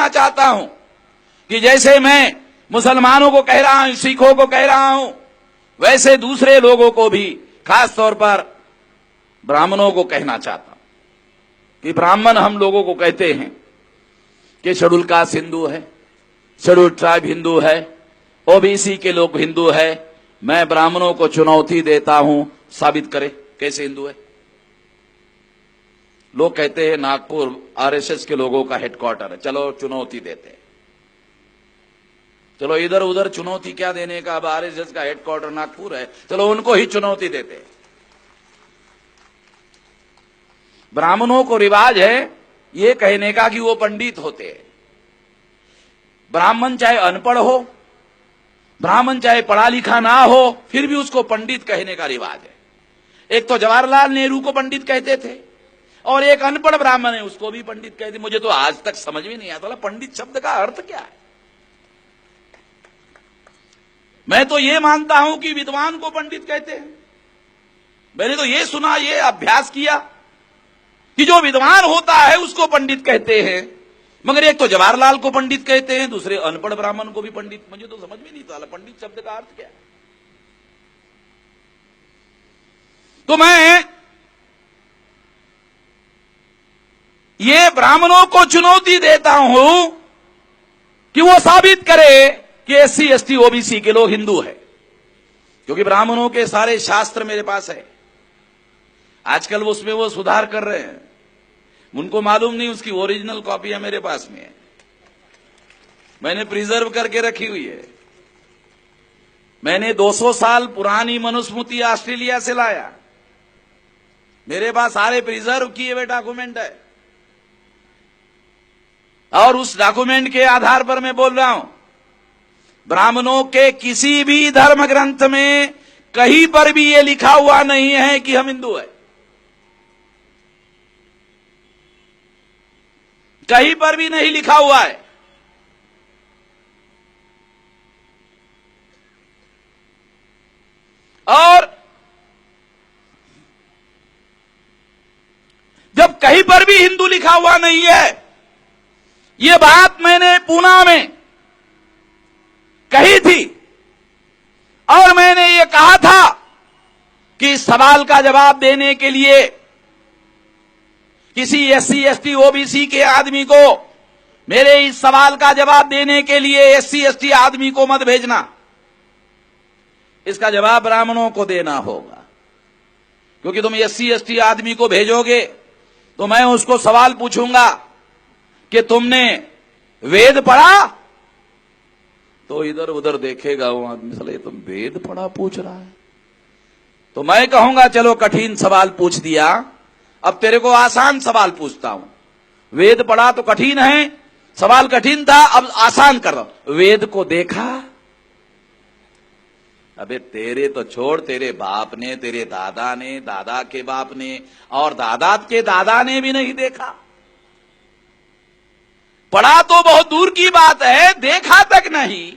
कहना चाहता हूं कि जैसे मैं मुसलमानों को कह रहा हूं, सिखों को कह रहा हूं, वैसे दूसरे लोगों को भी, खास तौर पर ब्राह्मणों को कहना चाहता हूं कि ब्राह्मण हम लोगों को कहते हैं कि शेड्यूल कास्ट हिंदू है, शेड्यूल ट्राइब हिंदू है, ओबीसी के लोग हिंदू है। मैं ब्राह्मणों को चुनौती देता हूं, साबित करे कैसे हिंदू है। लोग कहते हैं नागपुर आरएसएस के लोगों का हेडक्वार्टर है, चलो चुनौती देते हैं। चलो इधर उधर चुनौती क्या देने का, अब आरएसएस का हेडक्वार्टर नागपुर है, चलो उनको ही चुनौती देते हैं। ब्राह्मणों को रिवाज है ये कहने का कि वो पंडित होते हैं। ब्राह्मण चाहे अनपढ़ हो, ब्राह्मण चाहे पढ़ा लिखा ना हो, फिर भी उसको पंडित कहने का रिवाज है। एक तो जवाहरलाल नेहरू को पंडित कहते थे और एक अनपढ़ ब्राह्मण है उसको भी पंडित कहते। मुझे तो आज तक समझ में नहीं आता पंडित शब्द का अर्थ क्या है। मैं तो ये मानता हूं कि विद्वान को पंडित कहते हैं। मैंने तो ये सुना, ये अभ्यास किया कि जो विद्वान होता है उसको पंडित कहते हैं, मगर एक तो जवाहरलाल को पंडित कहते हैं, दूसरे अनपढ़ ब्राह्मण को भी पंडित। मुझे तो समझ में नहीं आता पंडित शब्द का अर्थ क्या है। तो मैं ये ब्राह्मणों को चुनौती देता हूं कि वो साबित करे कि एससी एसटी ओबीसी के लोग हिंदू है, क्योंकि ब्राह्मणों के सारे शास्त्र मेरे पास है। आजकल वो उसमें वो सुधार कर रहे हैं, उनको मालूम नहीं उसकी ओरिजिनल कॉपियां मेरे पास में है, मैंने प्रिजर्व करके रखी हुई है। मैंने 200 साल पुरानी मनुस्मृति ऑस्ट्रेलिया से लाया, मेरे पास सारे प्रिजर्व किए हुए डॉक्यूमेंट है और उस डॉक्यूमेंट के आधार पर मैं बोल रहा हूं। ब्राह्मणों के किसी भी धर्म ग्रंथ में कहीं पर भी ये लिखा हुआ नहीं है कि हम हिंदू है, कहीं पर भी नहीं लिखा हुआ है। और जब कहीं पर भी हिंदू लिखा हुआ नहीं है, ये बात मैंने पूना में कही थी और मैंने ये कहा था कि इस सवाल का जवाब देने के लिए किसी एससी एसटी ओबीसी के आदमी को, मेरे इस सवाल का जवाब देने के लिए एससी एसटी आदमी को मत भेजना, इसका जवाब ब्राह्मणों को देना होगा। क्योंकि तुम एससी एसटी आदमी को भेजोगे तो मैं उसको सवाल पूछूंगा कि तुमने वेद पढ़ा, तो इधर उधर देखेगा वो आदमी, साले तुम वेद पढ़ा पूछ रहा है। तो मैं कहूंगा चलो कठिन सवाल पूछ दिया, अब तेरे को आसान सवाल पूछता हूं। वेद पढ़ा तो कठिन है, सवाल कठिन था, अब आसान कर रहा हूं। वेद को देखा? अबे तेरे तो छोड़, तेरे बाप ने, तेरे दादा ने, दादा के बाप ने और दादा के दादा ने भी नहीं देखा। पढ़ा तो बहुत दूर की बात है, देखा तक नहीं।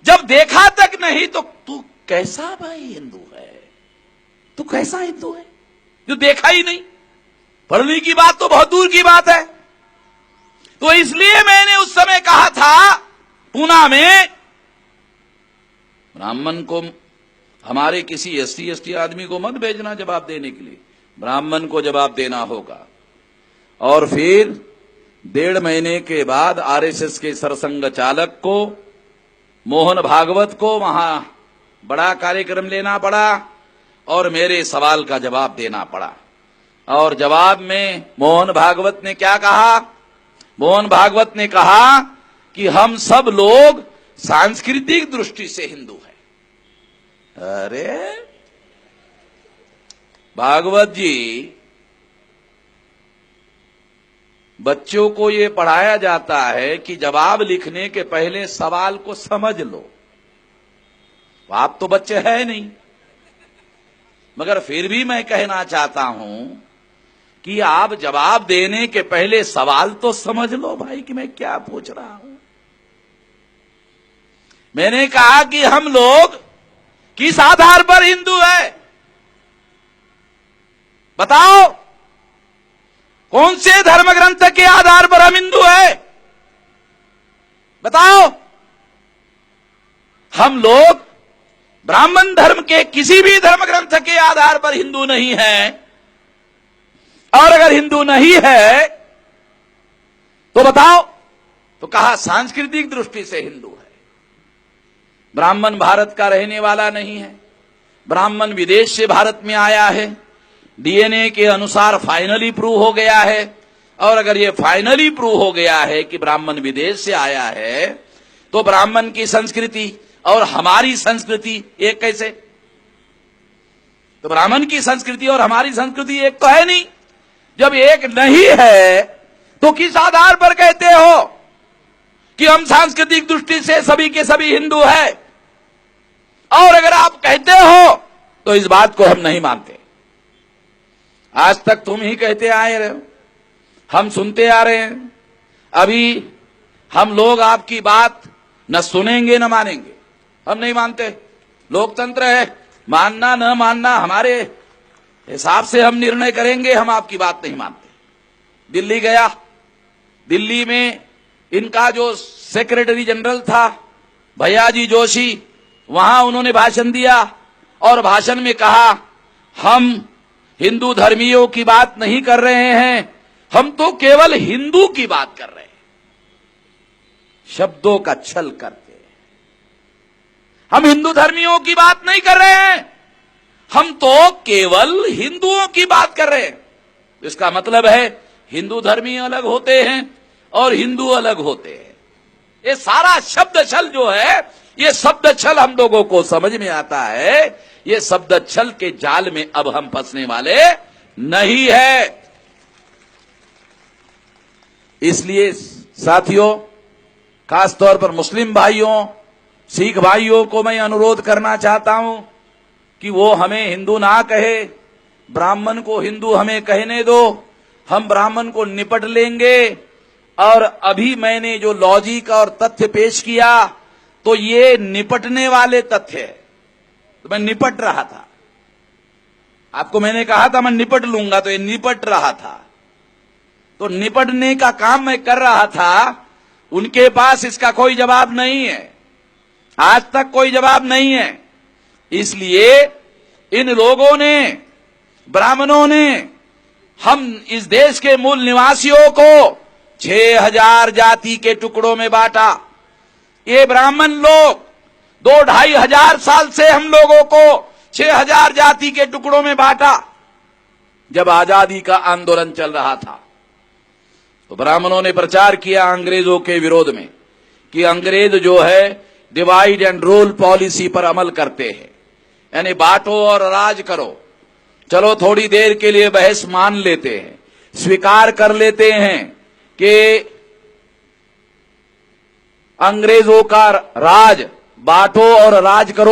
जब देखा तक नहीं तो तू कैसा भाई हिंदू है? तू कैसा हिंदू है जो देखा ही नहीं? पढ़ने की बात तो बहुत दूर की बात है। तो इसलिए मैंने उस समय कहा था पूना में, ब्राह्मण को, हमारे किसी एससी एसटी आदमी को मत भेजना जवाब देने के लिए, ब्राह्मण को जवाब देना होगा। और फिर 1.5 महीने के बाद आरएसएस के सरसंघ चालक को, मोहन भागवत को वहां बड़ा कार्यक्रम लेना पड़ा और मेरे सवाल का जवाब देना पड़ा। और जवाब में मोहन भागवत ने क्या कहा? मोहन भागवत ने कहा कि हम सब लोग सांस्कृतिक दृष्टि से हिंदू हैं। अरे भागवत जी, बच्चों को ये पढ़ाया जाता है कि जवाब लिखने के पहले सवाल को समझ लो। आप तो बच्चे हैं नहीं, मगर फिर भी मैं कहना चाहता हूं कि आप जवाब देने के पहले सवाल तो समझ लो भाई कि मैं क्या पूछ रहा हूं। मैंने कहा कि हम लोग किस आधार पर हिंदू है, बताओ कौन से धर्म ग्रंथ के आधार पर हम हिंदू है? बताओ, हम लोग ब्राह्मण धर्म के किसी भी धर्म ग्रंथ के आधार पर हिंदू नहीं है, और अगर हिंदू नहीं है तो बताओ, तो कहा सांस्कृतिक दृष्टि से हिंदू है। ब्राह्मण भारत का रहने वाला नहीं है, ब्राह्मण विदेश से भारत में आया है, डीएनए के अनुसार फाइनली प्रूव हो गया है। और अगर ये फाइनली प्रूव हो गया है कि ब्राह्मण विदेश से आया है, तो ब्राह्मण की संस्कृति और हमारी संस्कृति एक कैसे? तो ब्राह्मण की संस्कृति और हमारी संस्कृति एक तो है नहीं। जब एक नहीं है तो किस आधार पर कहते हो कि हम सांस्कृतिक दृष्टि से सभी के सभी हिंदू है? और अगर आप कहते हो तो इस बात को हम नहीं मानते। आज तक तुम ही कहते आए रहे हो, हम सुनते आ रहे हैं। अभी हम लोग आपकी बात न सुनेंगे न मानेंगे, हम नहीं मानते। लोकतंत्र है, मानना न मानना हमारे हिसाब से हम निर्णय करेंगे, हम आपकी बात नहीं मानते। दिल्ली गया, दिल्ली में इनका जो सेक्रेटरी जनरल था भैयाजी जोशी, वहां उन्होंने भाषण दिया और भाषण में कहा हम हिंदू धर्मियों की बात नहीं कर रहे हैं, हम तो केवल हिंदू की बात कर रहे हैं। शब्दों का छल करते हैं। हम हिंदू धर्मियों की बात नहीं कर रहे हैं, हम तो केवल हिंदुओं की बात कर रहे हैं। इसका मतलब है हिंदू धर्मी अलग होते हैं और हिंदू अलग होते हैं। ये सारा शब्द छल जो है, ये शब्द छल हम लोगों को समझ में आता है। ये शब्द छल के जाल में अब हम फंसने वाले नहीं है। इसलिए साथियों, खासतौर पर मुस्लिम भाइयों, सिख भाइयों को मैं अनुरोध करना चाहता हूं कि वो हमें हिंदू ना कहे, ब्राह्मण को हिंदू हमें कहने दो, हम ब्राह्मण को निपट लेंगे। और अभी मैंने जो लॉजिक और तथ्य पेश किया, तो ये निपटने वाले तथ्य है। तो मैं निपट रहा था, आपको मैंने कहा था मैं निपट लूंगा, तो ये निपट रहा था। तो निपटने का काम मैं कर रहा था, उनके पास इसका कोई जवाब नहीं है, आज तक कोई जवाब नहीं है। इसलिए इन लोगों ने, ब्राह्मणों ने, हम इस देश के मूल निवासियों को 6000 जाति के टुकड़ों में बांटा। ये ब्राह्मण लोग 2-2.5 हजार साल से हम लोगों को 6000 जाति के टुकड़ों में बांटा। जब आजादी का आंदोलन चल रहा था तो ब्राह्मणों ने प्रचार किया अंग्रेजों के विरोध में कि अंग्रेज जो है डिवाइड एंड रूल पॉलिसी पर अमल करते हैं, यानी बांटो और राज करो। चलो थोड़ी देर के लिए बहस मान लेते हैं, स्वीकार कर लेते हैं कि अंग्रेजों का राज, बांटो और राज करो